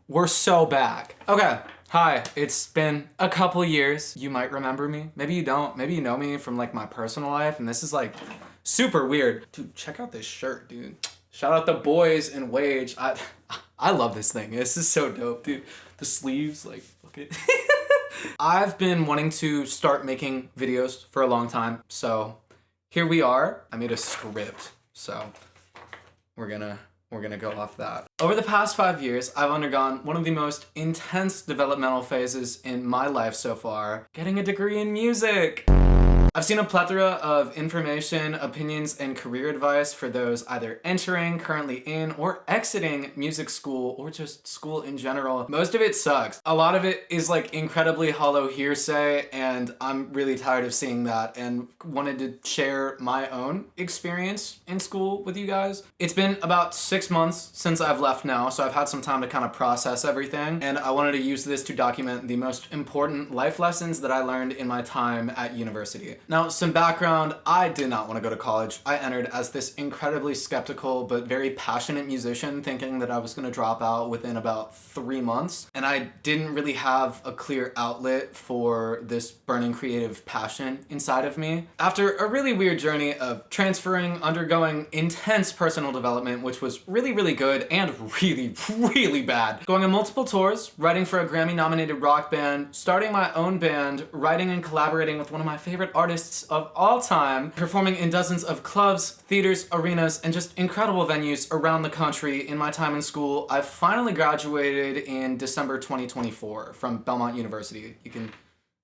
We're so back. Okay, hi, it's been a couple years. You might remember me. Maybe you don't. Maybe you know me from like my personal life, and this is like super weird. Dude, check out this shirt, dude. Shout out the boys in Wage. I love this thing. This is so dope, dude. The sleeves, like, look at I've been wanting to start making videos for a long time, so here we are. I made a script, so we're gonna go off that. Over the past 5 years, I've undergone one of the most intense developmental phases in my life so far, getting a degree in music. I've seen a plethora of information, opinions, and career advice for those either entering, currently in, or exiting music school, or just school in general. Most of it sucks. A lot of it is like incredibly hollow hearsay, and I'm really tired of seeing that and wanted to share my own experience in school with you guys. It's been about 6 months since I've left now, so I've had some time to kind of process everything, and I wanted to use this to document the most important life lessons that I learned in my time at university. Now, some background, I did not want to go to college. I entered as this incredibly skeptical but very passionate musician, thinking that I was going to drop out within about 3 months. And I didn't really have a clear outlet for this burning creative passion inside of me. After a really weird journey of transferring, undergoing intense personal development, which was really, really good and really, really bad, going on multiple tours, writing for a Grammy-nominated rock band, starting my own band, writing and collaborating with one of my favorite artists of all time, performing in dozens of clubs, theaters, arenas, and just incredible venues around the country in my time in school, I finally graduated in December 2024 from Belmont University. You can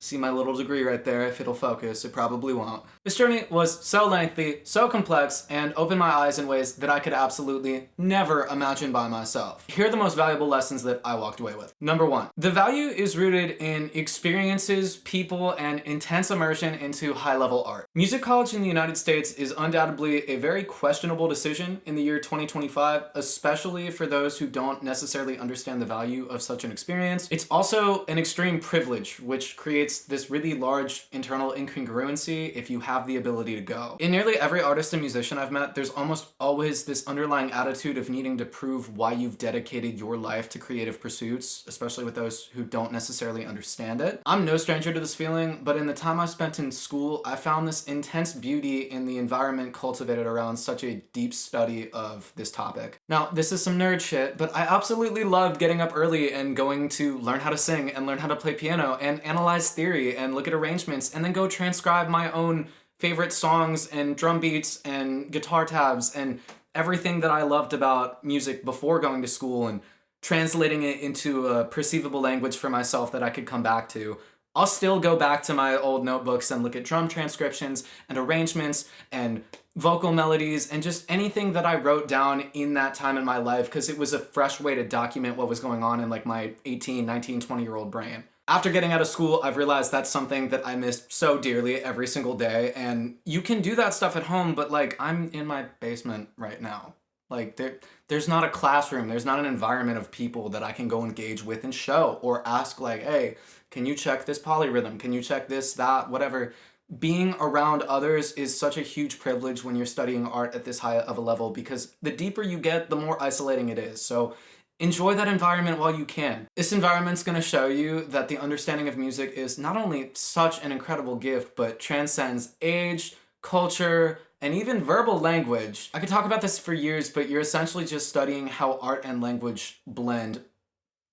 see my little degree right there. If it'll focus, it probably won't. This journey was so lengthy, so complex, and opened my eyes in ways that I could absolutely never imagine by myself. Here are the most valuable lessons that I walked away with. Number 1, the value is rooted in experiences, people, and intense immersion into high-level art. Music college in the United States is undoubtedly a very questionable decision in the year 2025, especially for those who don't necessarily understand the value of such an experience. It's also an extreme privilege, which creates this really large internal incongruency if you have the ability to go. In nearly every artist and musician I've met, there's almost always this underlying attitude of needing to prove why you've dedicated your life to creative pursuits, especially with those who don't necessarily understand it. I'm no stranger to this feeling, but in the time I spent in school, I found this intense beauty in the environment cultivated around such a deep study of this topic. Now, this is some nerd shit, but I absolutely loved getting up early and going to learn how to sing and learn how to play piano and analyze theory and look at arrangements and then go transcribe my own favorite songs and drum beats and guitar tabs and everything that I loved about music before going to school and translating it into a perceivable language for myself that I could come back to. I'll still go back to my old notebooks and look at drum transcriptions and arrangements and vocal melodies and just anything that I wrote down in that time in my life because it was a fresh way to document what was going on in like my 18, 19, 20-year-old brain. After getting out of school, I've realized that's something that I missed so dearly every single day, and you can do that stuff at home, but like I'm in my basement right now. Like there's not a classroom, there's not an environment of people that I can go engage with and show or ask like, hey, can you check this polyrhythm? Can you check this, that, whatever? Being around others is such a huge privilege when you're studying art at this high of a level because the deeper you get, the more isolating it is. So enjoy that environment while you can. This environment's gonna show you that the understanding of music is not only such an incredible gift, but transcends age, culture, and even verbal language. I could talk about this for years, but you're essentially just studying how art and language blend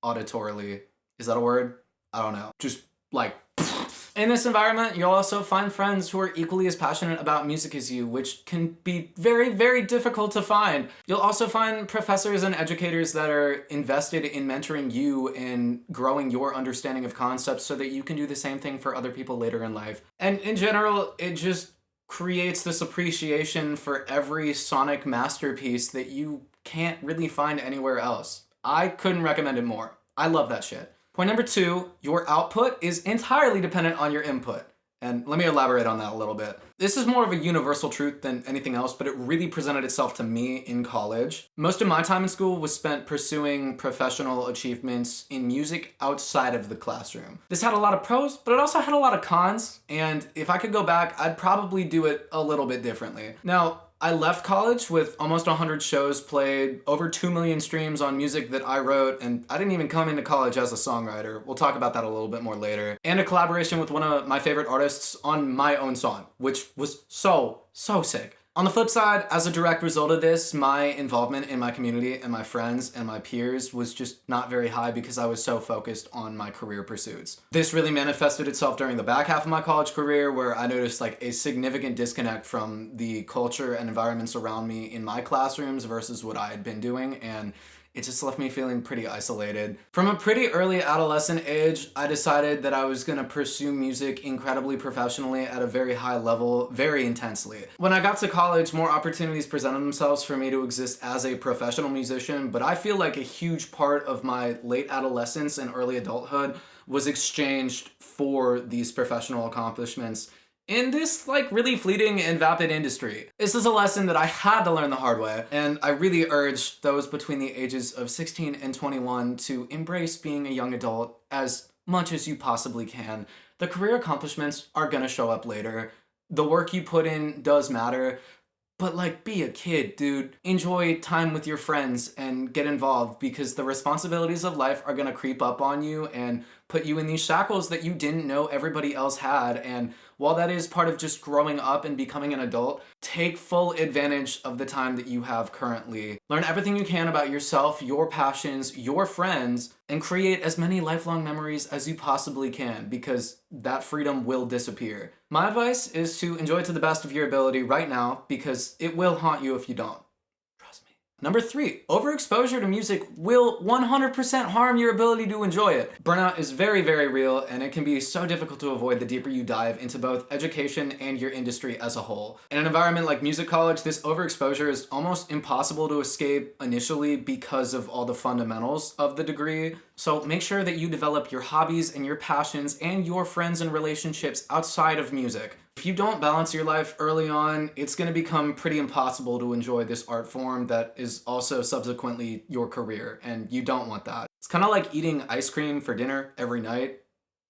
auditorily. Is that a word? I don't know. Just like... In this environment, you'll also find friends who are equally as passionate about music as you, which can be very, very difficult to find. You'll also find professors and educators that are invested in mentoring you in growing your understanding of concepts so that you can do the same thing for other people later in life. And in general, it just creates this appreciation for every sonic masterpiece that you can't really find anywhere else. I couldn't recommend it more. I love that shit. Point number 2, your output is entirely dependent on your input. And let me elaborate on that a little bit. This is more of a universal truth than anything else, but it really presented itself to me in college. Most of my time in school was spent pursuing professional achievements in music outside of the classroom. This had a lot of pros, but it also had a lot of cons, and if I could go back, I'd probably do it a little bit differently. Now, I left college with almost 100 shows played, over 2 million streams on music that I wrote, and I didn't even come into college as a songwriter. We'll talk about that a little bit more later. And a collaboration with one of my favorite artists on my own song, which was so sick. On the flip side, as a direct result of this, my involvement in my community and my friends and my peers was just not very high because I was so focused on my career pursuits. This really manifested itself during the back half of my college career, where I noticed like a significant disconnect from the culture and environments around me in my classrooms versus what I had been doing, and it just left me feeling pretty isolated. From a pretty early adolescent age, I decided that I was gonna pursue music incredibly professionally at a very high level, very intensely. When I got to college, more opportunities presented themselves for me to exist as a professional musician, but I feel like a huge part of my late adolescence and early adulthood was exchanged for these professional accomplishments in this like really fleeting and vapid industry. This is a lesson that I had to learn the hard way, and I really urge those between the ages of 16 and 21 to embrace being a young adult as much as you possibly can. The career accomplishments are gonna show up later. The work you put in does matter, but like, be a kid, dude. Enjoy time with your friends and get involved, because the responsibilities of life are gonna creep up on you and put you in these shackles that you didn't know everybody else had. And while that is part of just growing up and becoming an adult, take full advantage of the time that you have currently. Learn everything you can about yourself, your passions, your friends, and create as many lifelong memories as you possibly can, because that freedom will disappear. My advice is to enjoy it to the best of your ability right now, because it will haunt you if you don't. Number 3, overexposure to music will 100% harm your ability to enjoy it. Burnout is very, very real, and it can be so difficult to avoid the deeper you dive into both education and your industry as a whole. In an environment like music college, this overexposure is almost impossible to escape initially because of all the fundamentals of the degree. So make sure that you develop your hobbies and your passions and your friends and relationships outside of music. If you don't balance your life early on, it's going to become pretty impossible to enjoy this art form that is also subsequently your career, and you don't want that. It's kind of like eating ice cream for dinner every night.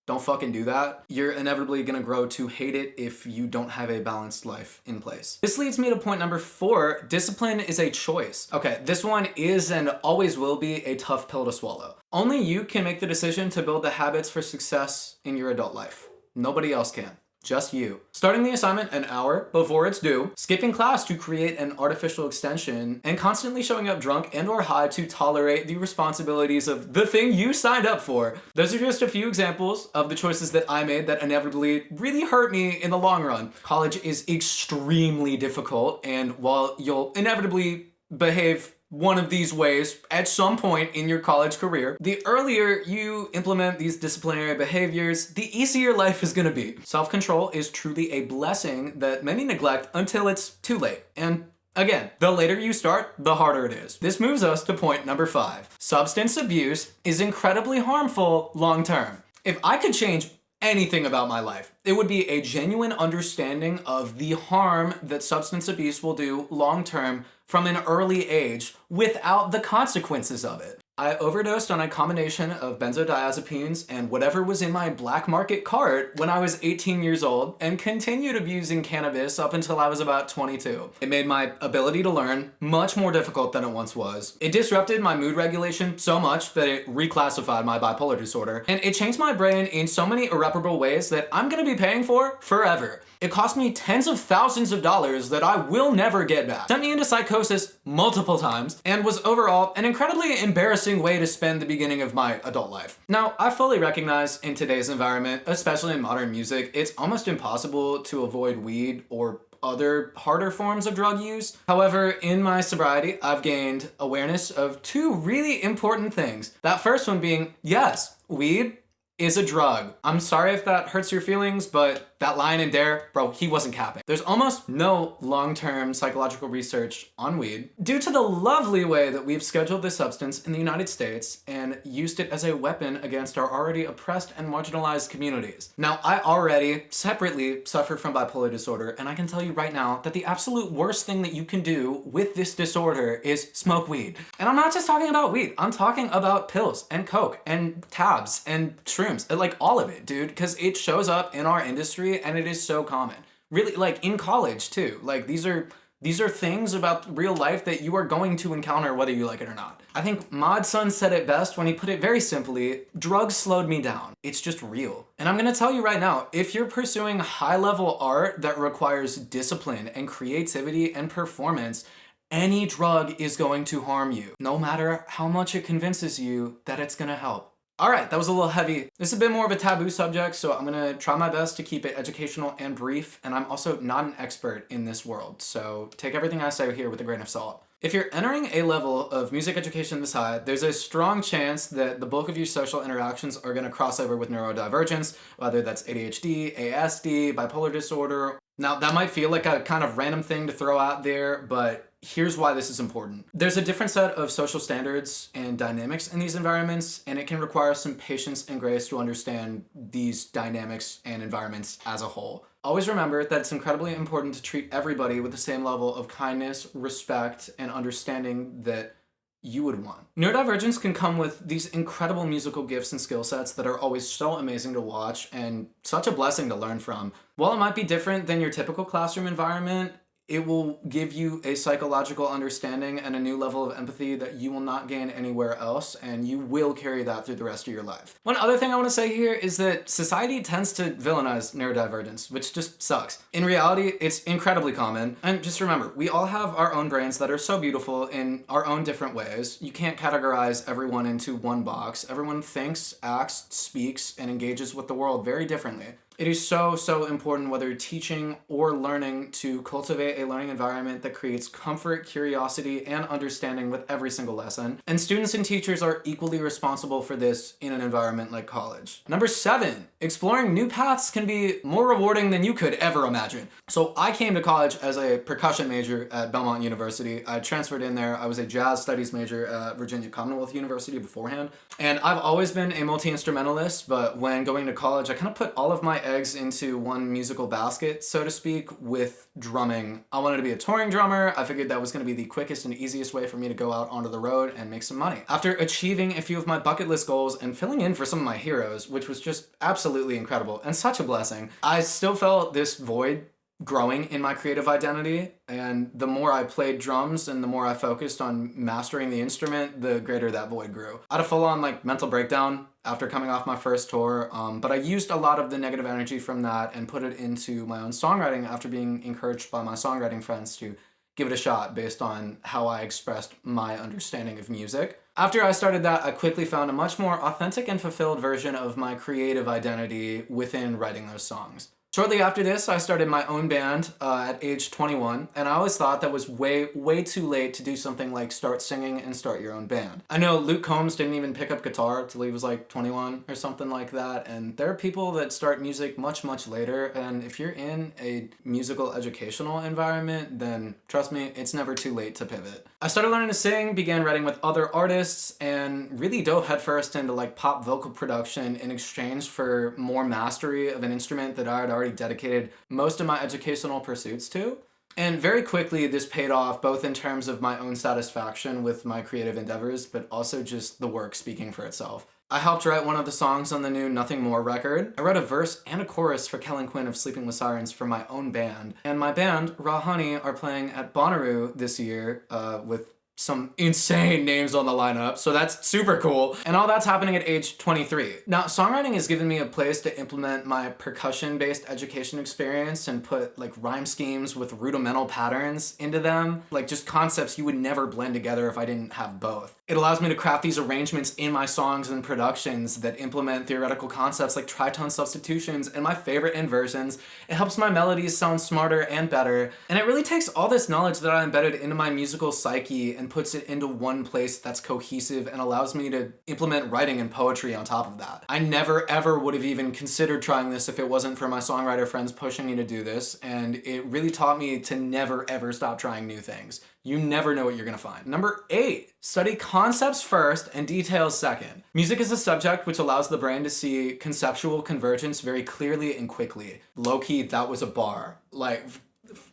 Don't fucking do that. You're inevitably gonna grow to hate it if you don't have a balanced life in place. This leads me to point number 4, discipline is a choice. Okay, this one is and always will be a tough pill to swallow. Only you can make the decision to build the habits for success in your adult life. Nobody else can. Just you. Starting the assignment an hour before it's due, skipping class to create an artificial extension, and constantly showing up drunk and or high to tolerate the responsibilities of the thing you signed up for. Those are just a few examples of the choices that I made that inevitably really hurt me in the long run. College is extremely difficult, and while you'll inevitably behave one of these ways at some point in your college career, the earlier you implement these disciplinary behaviors, the easier life is gonna be. Self-control is truly a blessing that many neglect until it's too late. And again, the later you start, the harder it is. This moves us to point number 5. Substance abuse is incredibly harmful long-term. If I could change anything about my life, it would be a genuine understanding of the harm that substance abuse will do long-term from an early age without the consequences of it. I overdosed on a combination of benzodiazepines and whatever was in my black market cart when I was 18 years old, and continued abusing cannabis up until I was about 22. It made my ability to learn much more difficult than it once was. It disrupted my mood regulation so much that it reclassified my bipolar disorder, and it changed my brain in so many irreparable ways that I'm gonna be paying for forever. It cost me tens of thousands of dollars that I will never get back, sent me into psychosis multiple times, and was overall an incredibly embarrassing way to spend the beginning of my adult life. Now, I fully recognize in today's environment, especially in modern music, it's almost impossible to avoid weed or other harder forms of drug use. However, in my sobriety, I've gained awareness of 2 really important things. That first one being, yes, weed is a drug. I'm sorry if that hurts your feelings, but that line in Dare, bro, he wasn't capping. There's almost no long-term psychological research on weed due to the lovely way that we've scheduled this substance in the United States and used it as a weapon against our already oppressed and marginalized communities. Now, I already separately suffer from bipolar disorder, and I can tell you right now that the absolute worst thing that you can do with this disorder is smoke weed. And I'm not just talking about weed, I'm talking about pills and coke and tabs and shrooms, like all of it, dude, because it shows up in our industry and it is so common. Really, like in college too. Like these are These are things about real life that you are going to encounter whether you like it or not. I think Mod Sun said it best when he put it very simply, drugs slowed me down. It's just real. And I'm gonna tell you right now, if you're pursuing high-level art that requires discipline and creativity and performance, any drug is going to harm you, no matter how much it convinces you that it's gonna help. All right, that was a little heavy. This is a bit more of a taboo subject, so I'm gonna try my best to keep it educational and brief, and I'm also not an expert in this world, so take everything I say here with a grain of salt. If you're entering a level of music education this high, there's a strong chance that the bulk of your social interactions are gonna cross over with neurodivergence, whether that's ADHD, ASD, bipolar disorder. Now, that might feel like a kind of random thing to throw out there, but here's why this is important. There's a different set of social standards and dynamics in these environments, and it can require some patience and grace to understand these dynamics and environments as a whole. Always remember that it's incredibly important to treat everybody with the same level of kindness, respect, and understanding that you would want. Neurodivergence can come with these incredible musical gifts and skill sets that are always so amazing to watch and such a blessing to learn from. While it might be different than your typical classroom environment, it will give you a psychological understanding and a new level of empathy that you will not gain anywhere else, and you will carry that through the rest of your life. One other thing I want to say here is that society tends to villainize neurodivergence, which just sucks. In reality, it's incredibly common, and just remember, we all have our own brains that are so beautiful in our own different ways. You can't categorize everyone into one box. Everyone thinks, acts, speaks, and engages with the world very differently. It is so important, whether teaching or learning, to cultivate a learning environment that creates comfort, curiosity, and understanding with every single lesson. And students and teachers are equally responsible for this in an environment like college. Number 7, exploring new paths can be more rewarding than you could ever imagine. So I came to college as a percussion major at Belmont University. I transferred in there. I was a jazz studies major at Virginia Commonwealth University beforehand. And I've always been a multi-instrumentalist, but when going to college, I kind of put all of my eggs into one musical basket, so to speak, with drumming. I wanted to be a touring drummer. I figured that was going to be the quickest and easiest way for me to go out onto the road and make some money. After achieving a few of my bucket list goals and filling in for some of my heroes, which was just absolutely incredible and such a blessing, I still felt this void growing in my creative identity, and the more I played drums and the more I focused on mastering the instrument, the greater that void grew. I had a full-on mental breakdown after coming off my first tour, but I used a lot of the negative energy from that and put it into my own songwriting after being encouraged by my songwriting friends to give it a shot based on how I expressed my understanding of music. After I started that, I quickly found a much more authentic and fulfilled version of my creative identity within writing those songs. Shortly after this, I started my own band at age 21, and I always thought that was way too late to do something like start singing and start your own band. I know Luke Combs didn't even pick up guitar till he was 21 or something like that, and there are people that start music much later, and if you're in a musical educational environment, then trust me, it's never too late to pivot. I started learning to sing, began writing with other artists, and really dove headfirst into pop vocal production in exchange for more mastery of an instrument that I had already dedicated most of my educational pursuits to. And very quickly, this paid off both in terms of my own satisfaction with my creative endeavors, but also just the work speaking for itself. I helped write one of the songs on the new Nothing More record. I wrote a verse and a chorus for Kellen Quinn of Sleeping with Sirens for my own band. And my band, Raw Honey, are playing at Bonnaroo this year with some insane names on the lineup, so that's super cool. And all that's happening at age 23. Now, songwriting has given me a place to implement my percussion-based education experience and put rhyme schemes with rudimental patterns into them, just concepts you would never blend together if I didn't have both. It allows me to craft these arrangements in my songs and productions that implement theoretical concepts like tritone substitutions and my favorite inversions. It helps my melodies sound smarter and better, and it really takes all this knowledge that I embedded into my musical psyche and puts it into one place that's cohesive and allows me to implement writing and poetry on top of that. I never ever would have even considered trying this if it wasn't for my songwriter friends pushing me to do this, and it really taught me to never ever stop trying new things. You never know what you're gonna find. Number 8, study concepts first and details second. Music is a subject which allows the brain to see conceptual convergence very clearly and quickly. Low-key, that was a bar.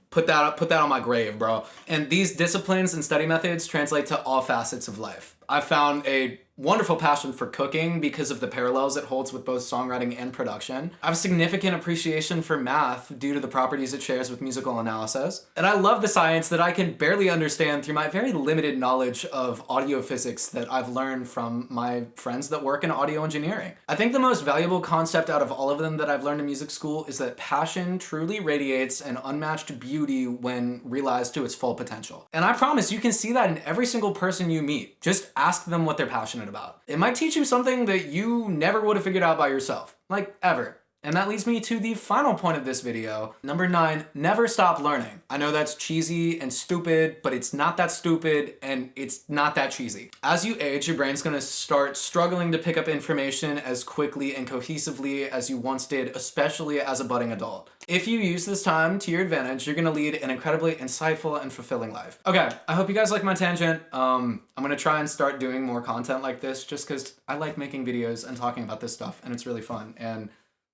Put that on my grave, bro. And these disciplines and study methods translate to all facets of life. I found a wonderful passion for cooking because of the parallels it holds with both songwriting and production. I have a significant appreciation for math due to the properties it shares with musical analysis. And I love the science that I can barely understand through my very limited knowledge of audio physics that I've learned from my friends that work in audio engineering. I think the most valuable concept out of all of them that I've learned in music school is that passion truly radiates an unmatched beauty when realized to its full potential. And I promise you can see that in every single person you meet. Just ask them what they're passionate about. It might teach you something that you never would have figured out by yourself, like ever. And that leads me to the final point of this video. Number 9, never stop learning. I know that's cheesy and stupid, but it's not that stupid and it's not that cheesy. As you age, your brain's gonna start struggling to pick up information as quickly and cohesively as you once did, especially as a budding adult. If you use this time to your advantage, you're gonna lead an incredibly insightful and fulfilling life. Okay, I hope you guys like my tangent. I'm gonna try and start doing more content like this just because I like making videos and talking about this stuff and it's really fun. And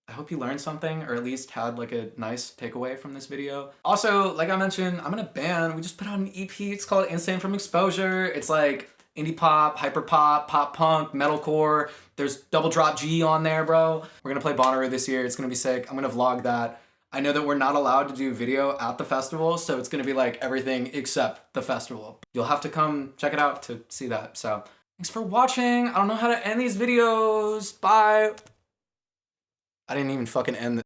I hope you learned something or at least had like a nice takeaway from this video. Also, like I mentioned, I'm in a band. We just put out an EP. It's called Insane from Exposure. It's like indie pop, hyper pop, pop punk, metalcore. There's double drop G on there, bro. We're gonna play Bonnaroo this year. It's gonna be sick. I'm gonna vlog that. I know that we're not allowed to do video at the festival, so it's gonna be like everything except the festival. You'll have to come check it out to see that. So thanks for watching. I don't know how to end these videos. Bye. I didn't even fucking end